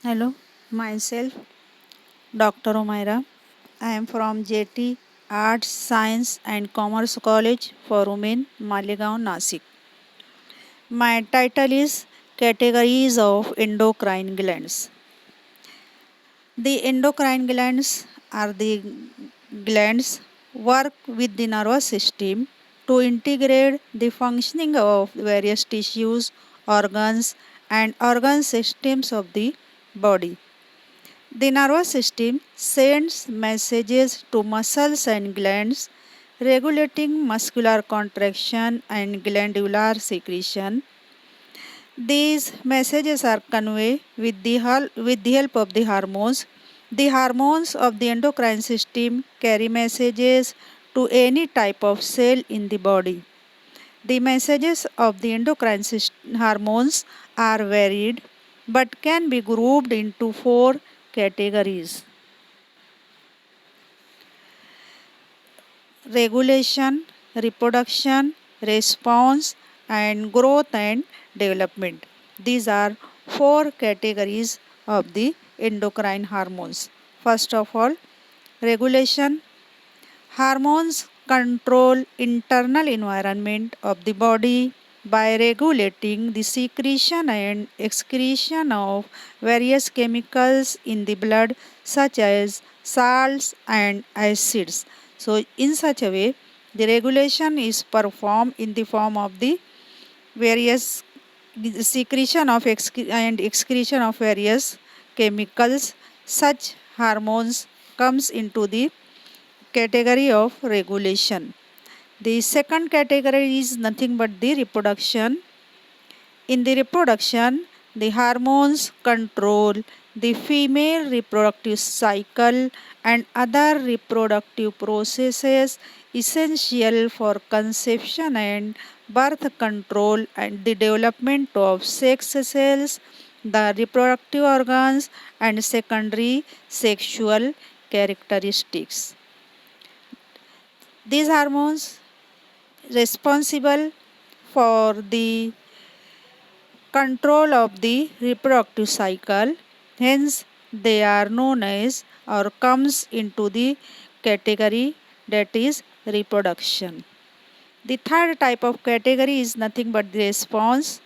Hello, myself Dr. Umaira. I am from JT Arts, Science and Commerce College for Women, Malegaon, Nasik. My title is Categories of Endocrine Glands. The endocrine glands are the glands work with the nervous system to integrate the functioning of various tissues, organs and organ systems of the body. The nervous system sends messages to muscles and glands regulating muscular contraction and glandular secretion. These messages are conveyed with the help of the hormones. The hormones of the endocrine system carry messages to any type of cell in the body. The messages of the endocrine hormones are varied but can be grouped into four categories: regulation, reproduction, response, and growth and development. These are four categories of the endocrine hormones. First of all, regulation. Hormones control internal environment of the body by regulating the secretion and excretion of various chemicals in the blood such as salts and acids. So in such a way, the regulation is performed in the form of the various secretion of and excretion of various chemicals. Such hormones comes into the category of regulation. The second category is nothing but the reproduction. In the reproduction, the hormones control the female reproductive cycle and other reproductive processes essential for conception and birth control and the development of sex cells, the reproductive organs, and secondary sexual characteristics. These hormones responsible for the control of the reproductive cycle, hence they are known as or comes into the category that is reproduction. The third type of category is nothing but the response.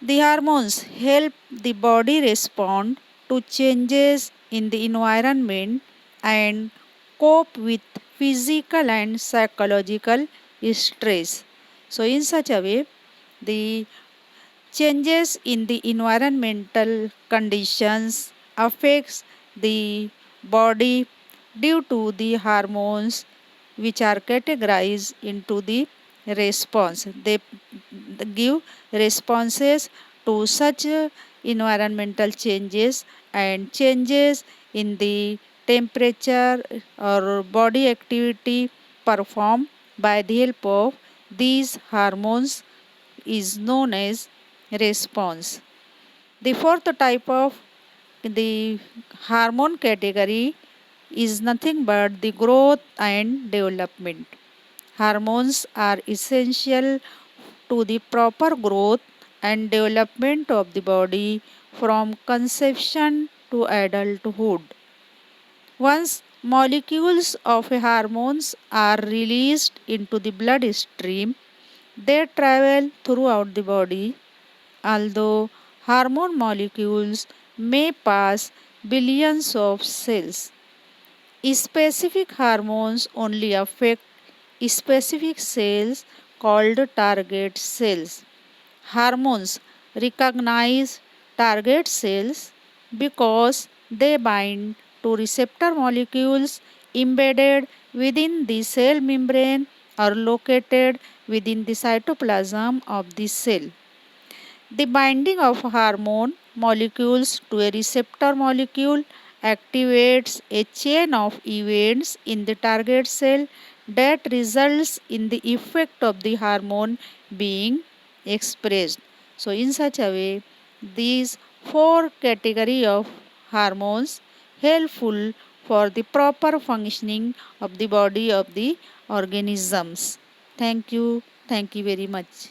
The hormones help the body respond to changes in the environment and cope with physical and psychological stress. So in such a way, the changes in the environmental conditions affects the body due to the hormones which are categorized into the response. They give responses to such environmental changes and changes in the temperature or body activity performed by the help of these hormones is known as response. The fourth type of the hormone category is nothing but the growth and development. Hormones are essential to the proper growth and development of the body from conception to adulthood. Once molecules of hormones are released into the bloodstream, they travel throughout the body. Although hormone molecules may pass billions of cells, specific hormones only affect specific cells called target cells. Hormones recognize target cells because they bind to receptor molecules embedded within the cell membrane or located within the cytoplasm of the cell. The binding of hormone molecules to a receptor molecule activates a chain of events in the target cell that results in the effect of the hormone being expressed. So in such a way, these four category of hormones helpful for the proper functioning of the body of the organisms. Thank you. Thank you very much.